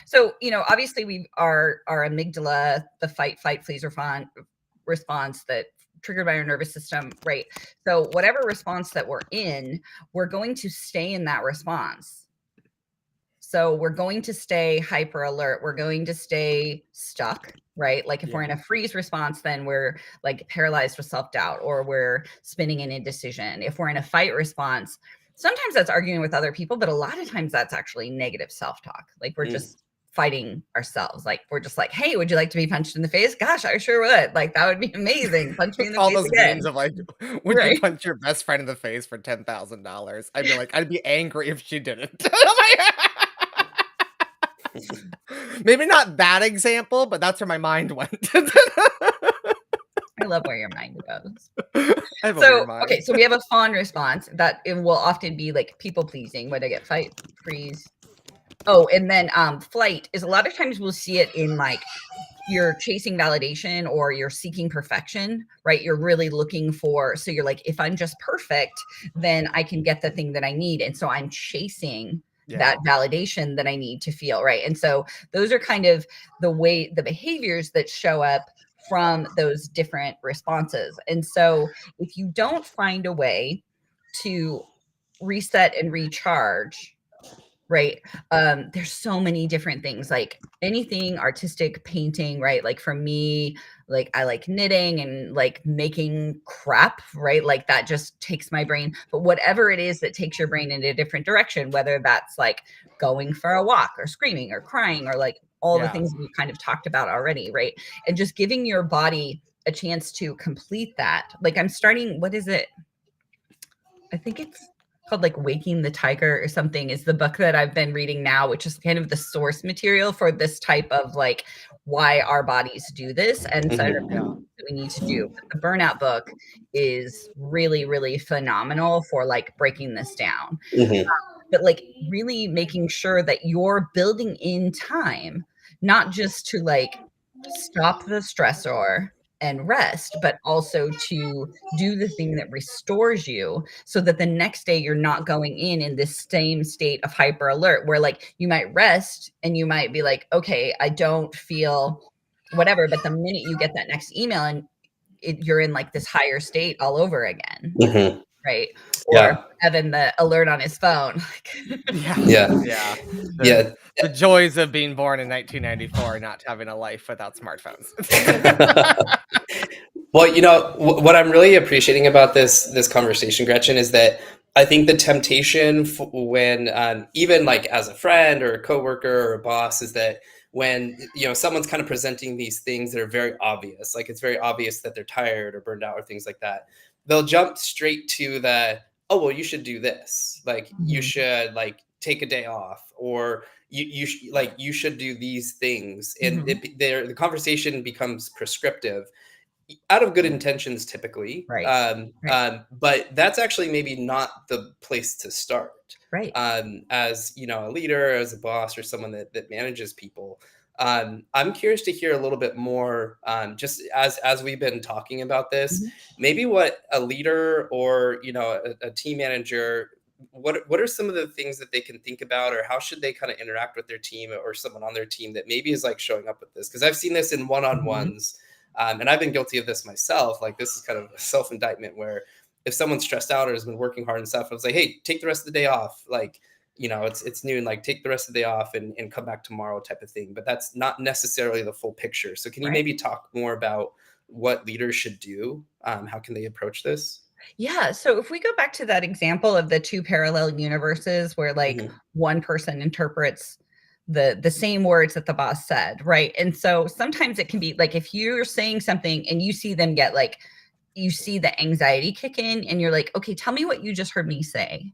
So, obviously we our amygdala, the fight, freeze, response that triggered by our nervous system, right? So whatever response that we're in, we're going to stay in that response. So we're going to stay hyper alert. We're going to stay stuck, right? Like if we're in a freeze response, then we're like paralyzed with self-doubt or we're spinning in indecision. If we're in a fight response, sometimes that's arguing with other people, but a lot of times that's actually negative self-talk. Like we're just fighting ourselves. Like we're just like, hey, would you like to be punched in the face? Gosh, I sure would. Like that would be amazing. Punch me in the All face those again. memes of like, would you Right. punch your best friend in the face for $10,000? I'd be like, I'd be angry if she didn't. Maybe not that example, but that's where my mind went. I love where your mind goes. I have a So, weird mind. okay, so we have a fawn response that it will often be like people pleasing. When I get fight, freeze. Oh, and then flight is a lot of times we'll see it in like you're chasing validation or you're seeking perfection, right? You're really looking for, so you're like, if I'm just perfect, then I can get the thing that I need. And so I'm chasing that validation that I need to feel, right? And so those are kind of the behaviors that show up from those different responses. And so if you don't find a way to reset and recharge, right? There's so many different things, like anything artistic, painting, right? Like for me, like I like knitting and like making crap, right? Like that just takes my brain. But whatever it is that takes your brain in a different direction, whether that's like going for a walk or screaming or crying or like all the things we've kind of talked about already, right? And just giving your body a chance to complete that. Like I'm starting, what is it? I think it's called like Waking the Tiger or something is the book that I've been reading now, which is kind of the source material for this type of like why our bodies do this and so that we need to do. But the Burnout book is really, really phenomenal for like breaking this down. But like really making sure that you're building in time, not just to like stop the stressor and rest, but also to do the thing that restores you so that the next day you're not going in this same state of hyper alert where like you might rest and you might be like, okay, I don't feel whatever. But the minute you get that next email and you're in like this higher state all over again. Right. Or Evan, the alert on his phone. The joys of being born in 1994 and not having a life without smartphones. Well, what I'm really appreciating about this conversation, Gretchen, is that I think the temptation when even like as a friend or a coworker or a boss is that when someone's kind of presenting these things that are very obvious, like it's very obvious that they're tired or burned out or things like that, they'll jump straight to the, oh well, you should do this, like you should like take a day off, or you should do these things, and the conversation becomes prescriptive out of good intentions typically, but that's actually maybe not the place to start, as a leader, as a boss, or someone that manages people. I'm curious to hear a little bit more, just as we've been talking about this, maybe what a leader or a team manager, what are some of the things that they can think about, or how should they kind of interact with their team or someone on their team that maybe is like showing up with this? Because I've seen this in one-on-ones. And I've been guilty of this myself. Like this is kind of a self-indictment where if someone's stressed out or has been working hard and stuff, I was like, hey, take the rest of the day off. Like, it's noon, like take the rest of the day off and come back tomorrow type of thing. But that's not necessarily the full picture. So can you maybe talk more about what leaders should do? How can they approach this? Yeah. So if we go back to that example of the two parallel universes where like one person interprets the same words that the boss said, right? And so sometimes it can be like if you're saying something and you see them get like, you see the anxiety kick in and you're like, okay, tell me what you just heard me say.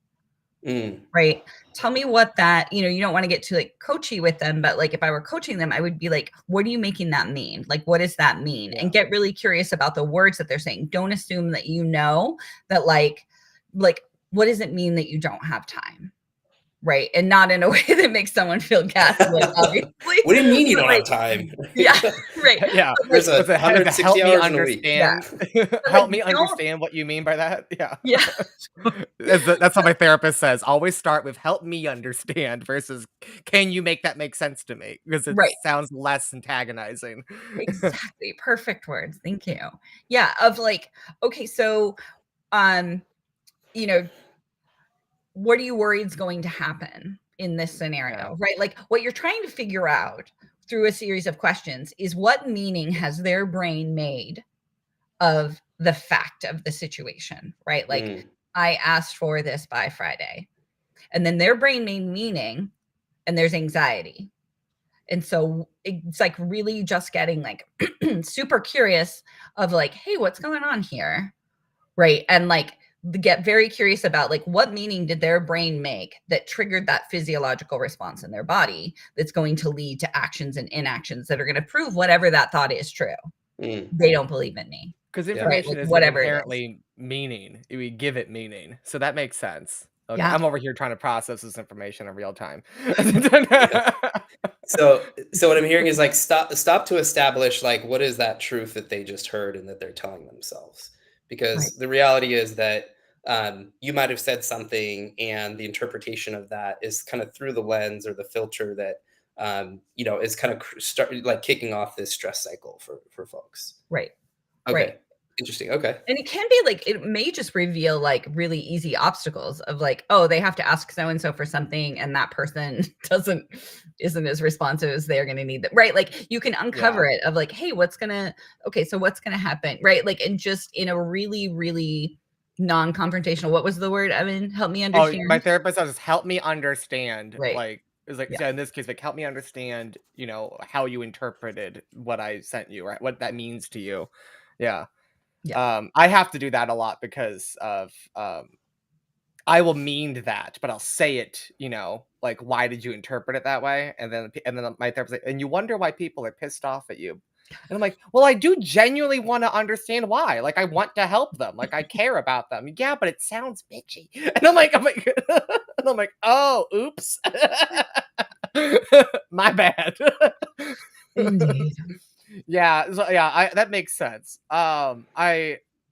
Right. Tell me what that, you don't want to get too like coachy with them, but like if I were coaching them, I would be like, what are you making that mean? Like, what does that mean? And get really curious about the words that they're saying. Don't assume that that like, what does it mean that you don't have time? Right. And not in a way that makes someone feel gaslit, obviously. What do you mean you don't have time? Yeah. Right. Yeah. There's Help 160 me hours in a week. understand. Help me understand what you mean by that. Yeah. Yeah. That's what my therapist says. Always start with help me understand versus can you make that make sense to me? Because it sounds less antagonizing. Exactly. Perfect words. Thank you. Yeah. Of like, okay, so what are you worried is going to happen in this scenario, right? Like what you're trying to figure out through a series of questions is what meaning has their brain made of the fact of the situation, right? Like I asked for this by Friday, and then their brain made meaning, and there's anxiety. And so it's like really just getting like super curious of like, hey, what's going on here? Right. And like get very curious about like what meaning did their brain make that triggered that physiological response in their body that's going to lead to actions and inactions that are going to prove whatever that thought is true. They don't believe in me. Because information is inherently meaning. We give it meaning. So that makes sense. Okay. I'm over here trying to process this information in real time. So what I'm hearing is like stop to establish like what is that truth that they just heard and that they're telling themselves. Because the reality is that you might have said something and the interpretation of that is kind of through the lens or the filter that, is kind of kicking off this stress cycle for folks. Right. Okay. Right. Interesting. Okay. And it can be like, it may just reveal like really easy obstacles of like, oh, they have to ask so-and-so for something and that person isn't as responsive as they're going to need that. Right. Like you can uncover it of like, hey, so what's going to happen? Right. Like, and just in a really, really non-confrontational, what was the word? I mean, help me understand. Oh, my therapist says, help me understand. Right. Like, it's like, in this case, like, help me understand, how you interpreted what I sent you, right? What that means to you. Yeah. I have to do that a lot because of I will mean that, but I'll say it, like, why did you interpret it that way? And then my therapist like, and you wonder why people are pissed off at you. And I'm like, well, I do genuinely want to understand why. Like, I want to help them. Like, I care about them. Yeah, but it sounds bitchy. And I'm like, oh, oops. My bad. Indeed. Yeah, so, that makes sense. I'm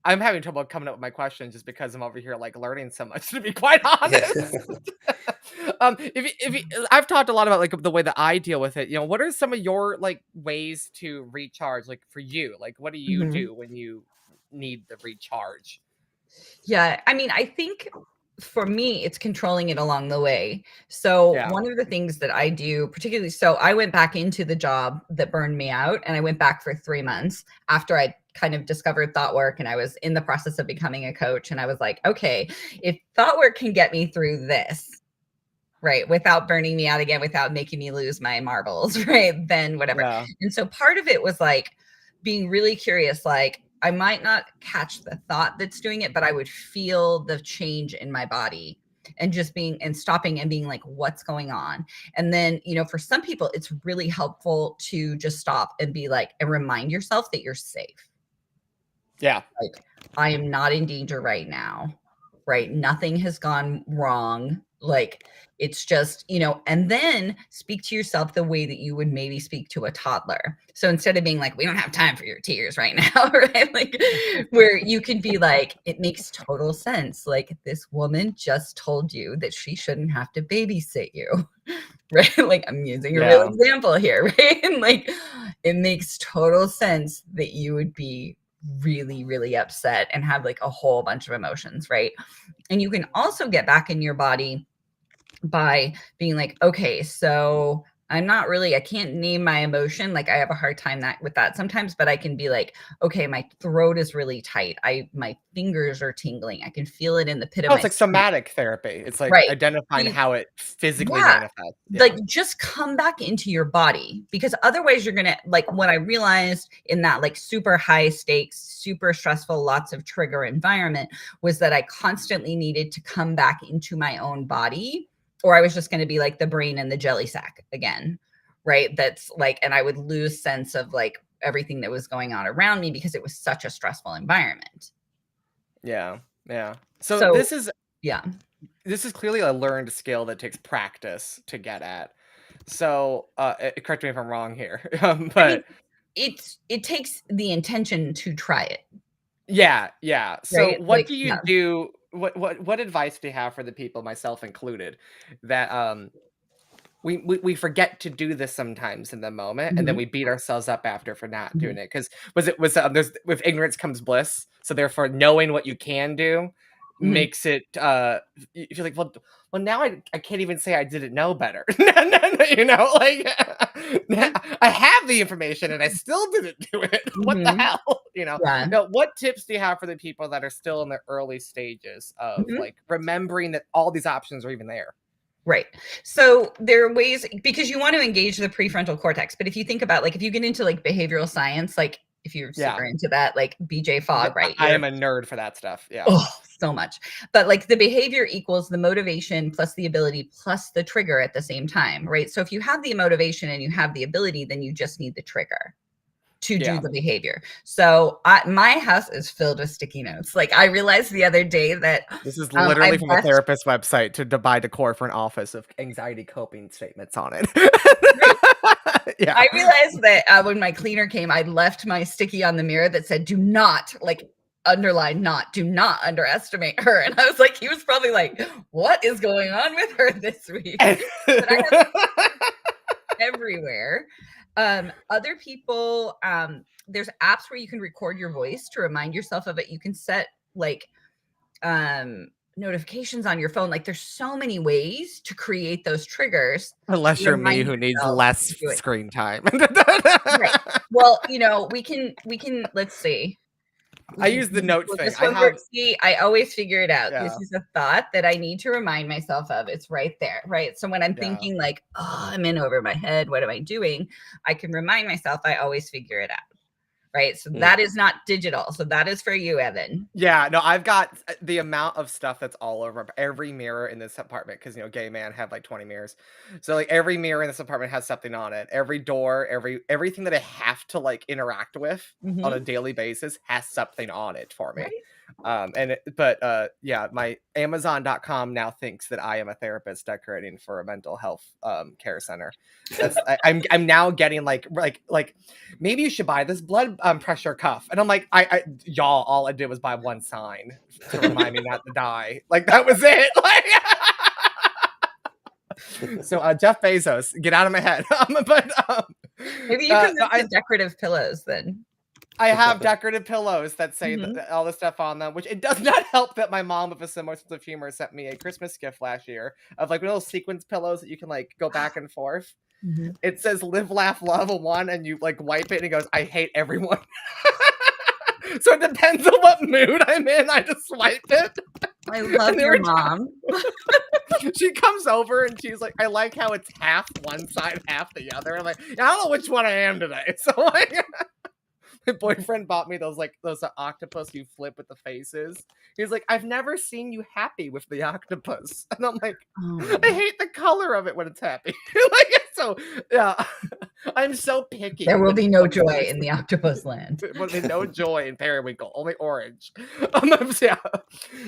having trouble coming up with my questions just because I'm over here like learning so much, to be quite honest. I've talked a lot about like the way that I deal with it. What are some of your like ways to recharge? Like for you, like what do you do when you need the recharge? Yeah, I mean, I think for me, it's controlling it along the way. So one of the things that I do, particularly, so I went back into the job that burned me out, and I went back for 3 months after I kind of discovered thought work, and I was in the process of becoming a coach. And I was like, okay, if thought work can get me through this, right, without burning me out again, without making me lose my marbles, right, then whatever. Yeah. And so part of it was like being really curious, like, I might not catch the thought that's doing it, but I would feel the change in my body and just stopping and being like, what's going on? And then, for some people, it's really helpful to just stop and be like, and remind yourself that you're safe. Yeah. Like, I am not in danger right now, right? Nothing has gone wrong. Like, it's just, and then speak to yourself the way that you would maybe speak to a toddler. So instead of being like, we don't have time for your tears right now, right? Like, where you can be like, it makes total sense. Like, this woman just told you that she shouldn't have to babysit you, right? Like, I'm using a real example here, right? And like, it makes total sense that you would be really, really upset and have like a whole bunch of emotions, right? And you can also get back in your body by being like, okay, so I can't name my emotion. Like I have a hard time with that sometimes, but I can be like, okay, my throat is really tight. My fingers are tingling. I can feel it in the pit of Oh, my it's like stomach. somatic therapy. It's like Right. identifying how it physically Yeah. manifests. Like just come back into your body, because otherwise you're gonna, like, what I realized in that like super high stakes, super stressful, lots of trigger environment was that I constantly needed to come back into my own body, or I was just going to be like the brain in the jelly sack again. Right. That's like, and I would lose sense of like everything that was going on around me because it was such a stressful environment. Yeah. So this is clearly a learned skill that takes practice to get at. So correct me if I'm wrong here, but I mean, it takes the intention to try it. Yeah. So Right? what Like, do you do? What advice do you have for the people, myself included, that we forget to do this sometimes in the moment, and then we beat ourselves up after for not doing it? Because there's with ignorance comes bliss. So therefore, knowing what you can do makes it you feel like, well now I can't even say I didn't know better. You know, like I have the information and I still didn't do it. What the hell? You know? Yeah. Now, what tips do you have for the people that are still in the early stages of like remembering that all these options are even there? Right. So there are ways, because you want to engage the prefrontal cortex. But if you think about, like, if you get into like behavioral science, like if you're super into that, like BJ Fogg, right? I am a nerd for that stuff. Yeah. Oh, so much. But like the behavior equals the motivation plus the ability plus the trigger at the same time, right? So if you have the motivation and you have the ability, then you just need the trigger to do the behavior. So my house is filled with sticky notes. Like I realized the other day that this is literally from a therapist's website to buy decor for an office of anxiety coping statements on it. Yeah. I realized that when my cleaner came, I left my sticky on the mirror that said, do not, like, underline not, do not underestimate her. And I was like, he was probably like, what is going on with her this week? But I have everywhere. Other people, there's apps where you can record your voice to remind yourself of it. You can set like notifications on your phone. Like there's so many ways to create those triggers. Unless you're me, who needs less screen time. Right. Well, you know, we can, let's see. I use the notes thing. I always figure it out. Yeah. This is a thought that I need to remind myself of. It's right there, right? So when I'm thinking like, oh, I'm in over my head, what am I doing? I can remind myself, I always figure it out. Right. So that is not digital. So that is for you, Evan. Yeah, no, I've got the amount of stuff that's all over every mirror in this apartment. Cause you know, gay man have like 20 mirrors. So like every mirror in this apartment has something on it. Every door, everything that I have to like interact with on a daily basis has something on it for me. Right. Yeah, my Amazon.com now thinks that I am a therapist decorating for a mental health care center. I'm now getting like maybe you should buy this blood pressure cuff, and I'm like, y'all, all I did was buy one sign to remind me not to die. Like that was it. Like, so Jeff Bezos, get out of my head. Maybe you can look at decorative pillows then. I have decorative pillows that say all this stuff on them, which it does not help that my mom, with a similar sense of humor, sent me a Christmas gift last year of like little sequence pillows that you can like go back and forth. It says live, laugh, love a one, and you like wipe it and it goes, I hate everyone. So it depends on what mood I'm in. I just swipe it. I love your mom. She comes over and she's like, I like how it's half one side, half the other. I'm like, I don't know which one I am today. So like, my boyfriend bought me those octopus you flip with the faces. He's like, I've never seen you happy with the octopus. And I'm like, I hate the color of it when it's happy. Like, so yeah, I'm so picky. There will be no joy in the octopus land. There will be no joy in periwinkle, only orange. Yeah.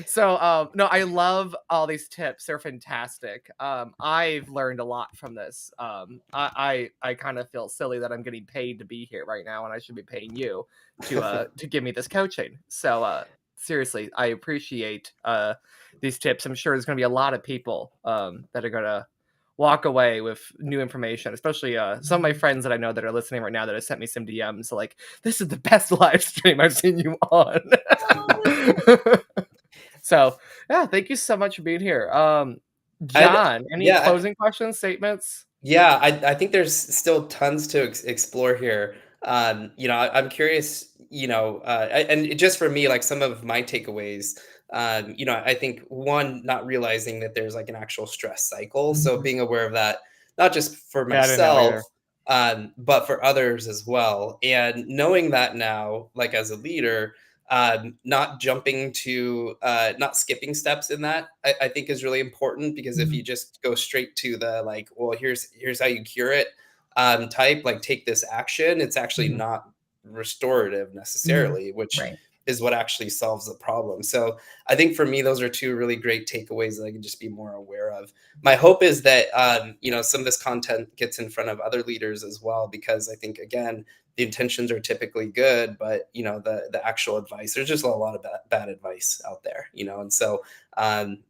So no, I love all these tips. They're fantastic. I've learned a lot from this. I kind of feel silly that I'm getting paid to be here right now, and I should be paying you to give me this coaching. So seriously, I appreciate these tips. I'm sure there's going to be a lot of people that are going to walk away with new information, especially some of my friends that I know that are listening right now that have sent me some DMs like, this is the best live stream I've seen you on. So yeah, thank you so much for being here. John, any closing questions, statements? Yeah, I think there's still tons to explore here. I'm curious, and just for me, like some of my takeaways, I think one, not realizing that there's like an actual stress cycle. So Mhm. being aware of that, not just for Yeah, I didn't know either. myself, but for others as well. And knowing that now, like as a leader, not jumping to not skipping steps in that I think is really important, because if you Mhm. just go straight to the like, well, here's how you cure it, type, like take this action, it's actually Mhm. not restorative Mhm. necessarily, which Right. is what actually solves the problem. So I think for me those are two really great takeaways that I can just be more aware of. My hope is that some of this content gets in front of other leaders as well, because I think, again, the intentions are typically good, but the actual advice, there's just a lot of bad advice out there, and so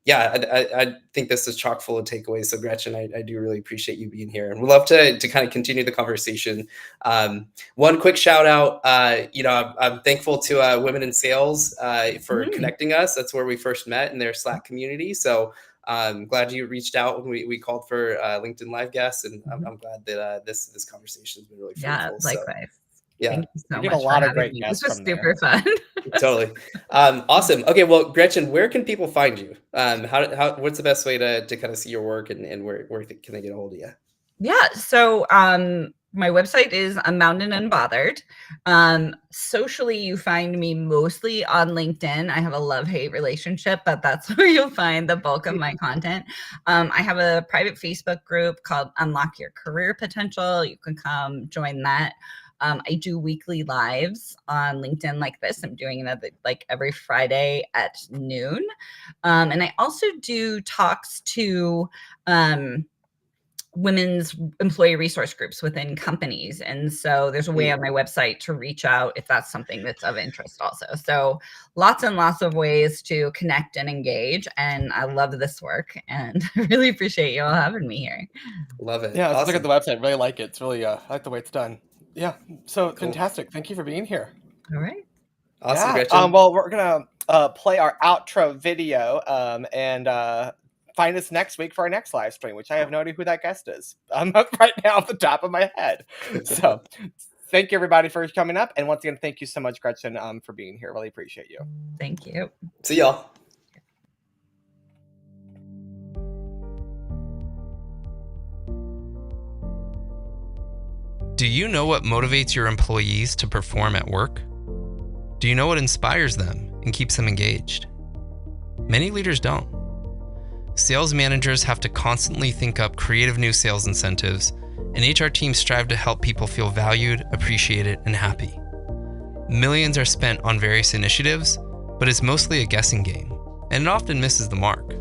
yeah, I think this is chock full of takeaways. So Gretchen, I do really appreciate you being here, and we'd love to kind of continue the conversation. One quick shout out, I'm thankful to Women in Sales for Mhm. connecting us. That's where we first met, in their Slack community. So glad you reached out when we called for LinkedIn Live guests, and I'm, Mhm. I'm glad that this conversation has been really Yeah, fruitful. So likewise. yeah, Thank you We so get a much for lot of having great me. This guests was from there. super fun. totally. Awesome. Okay, well, Gretchen, where can people find you? What's the best way to kind of see your work, and where can they get a hold of you? Yeah, so my website is A Mountain Unbothered. Socially, you find me mostly on LinkedIn. I have a love-hate relationship, but that's where you'll find the bulk of my content. I have a private Facebook group called Unlock Your Career Potential. You can come join that. I do weekly lives on LinkedIn like this. I'm doing another like every Friday at noon. And I also do talks to women's employee resource groups within companies. And so there's a way Hmm, on my website to reach out if that's something that's of interest also. So lots and lots of ways to connect and engage. And I love this work and I really appreciate you all having me here. love it. Yeah, let's look at Awesome. the website. Really like it. It's really I like the way it's done. Yeah. So Cool. fantastic. Thank you for being here. All right. Awesome, Yeah. Gretchen. Well, we're gonna play our outro video and find us next week for our next live stream, which I have no idea who that guest is. Right now off the top of my head. So thank you everybody for coming up. And once again, thank you so much, Gretchen, for being here. Really appreciate you. Thank you. See y'all. Do you know what motivates your employees to perform at work? Do you know what inspires them and keeps them engaged? Many leaders don't. Sales managers have to constantly think up creative new sales incentives, and HR teams strive to help people feel valued, appreciated, and happy. Millions are spent on various initiatives, but it's mostly a guessing game, and it often misses the mark.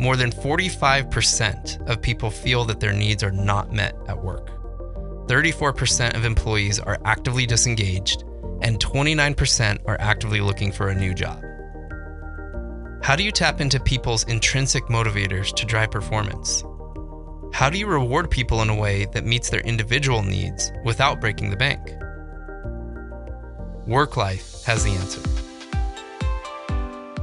More than 45% of people feel that their needs are not met at work. 34% of employees are actively disengaged, and 29% are actively looking for a new job. How do you tap into people's intrinsic motivators to drive performance? How do you reward people in a way that meets their individual needs without breaking the bank? WorkLife has the answer.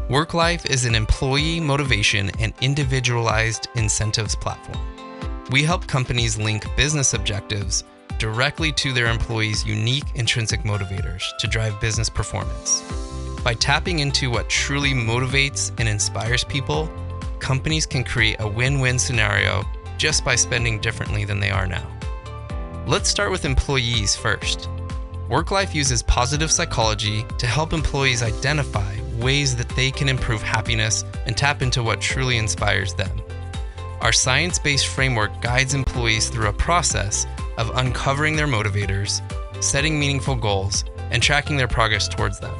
WorkLife is an employee motivation and individualized incentives platform. We help companies link business objectives directly to their employees' unique intrinsic motivators to drive business performance. By tapping into what truly motivates and inspires people, companies can create a win-win scenario just by spending differently than they are now. Let's start with employees first. WorkLife uses positive psychology to help employees identify ways that they can improve happiness and tap into what truly inspires them. Our science-based framework guides employees through a process of uncovering their motivators, setting meaningful goals, and tracking their progress towards them.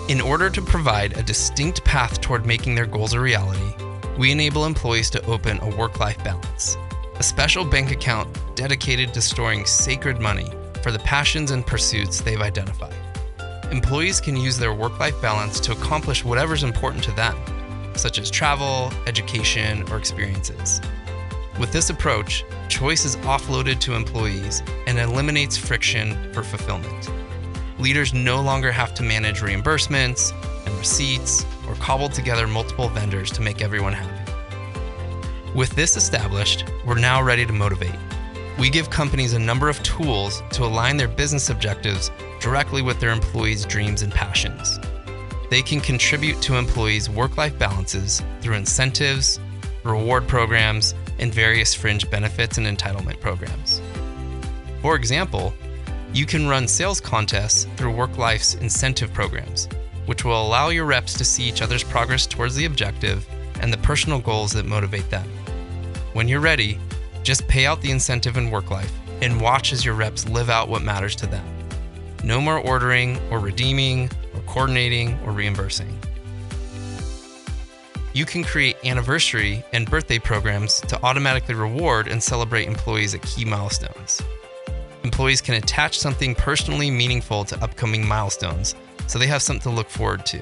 In order to provide a distinct path toward making their goals a reality, we enable employees to open a work-life balance, a special bank account dedicated to storing sacred money for the passions and pursuits they've identified. Employees can use their work-life balance to accomplish whatever's important to them, such as travel, education, or experiences. With this approach, choice is offloaded to employees and eliminates friction for fulfillment. Leaders no longer have to manage reimbursements and receipts or cobble together multiple vendors to make everyone happy. With this established, we're now ready to motivate. We give companies a number of tools to align their business objectives directly with their employees' dreams and passions. They can contribute to employees' work-life balances through incentives, reward programs, and various fringe benefits and entitlement programs. For example, you can run sales contests through WorkLife's incentive programs, which will allow your reps to see each other's progress towards the objective and the personal goals that motivate them. When you're ready, just pay out the incentive in WorkLife and watch as your reps live out what matters to them. No more ordering or redeeming or coordinating or reimbursing. You can create anniversary and birthday programs to automatically reward and celebrate employees at key milestones. Employees can attach something personally meaningful to upcoming milestones, so they have something to look forward to.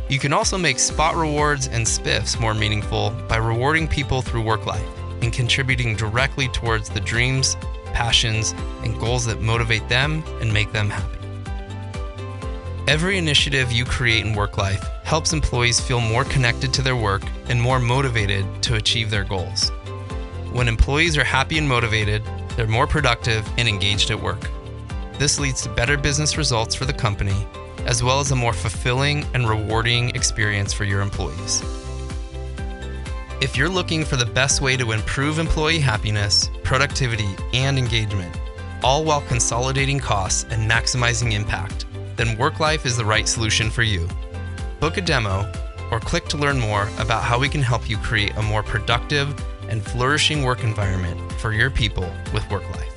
You can also make spot rewards and spiffs more meaningful by rewarding people through WorkLife and contributing directly towards the dreams, passions, and goals that motivate them and make them happy. Every initiative you create in WorkLife helps employees feel more connected to their work and more motivated to achieve their goals. When employees are happy and motivated, they're more productive and engaged at work. This leads to better business results for the company, as well as a more fulfilling and rewarding experience for your employees. If you're looking for the best way to improve employee happiness, productivity, and engagement, all while consolidating costs and maximizing impact, then WorkLife is the right solution for you. Book a demo or click to learn more about how we can help you create a more productive and flourishing work environment for your people with WorkLife.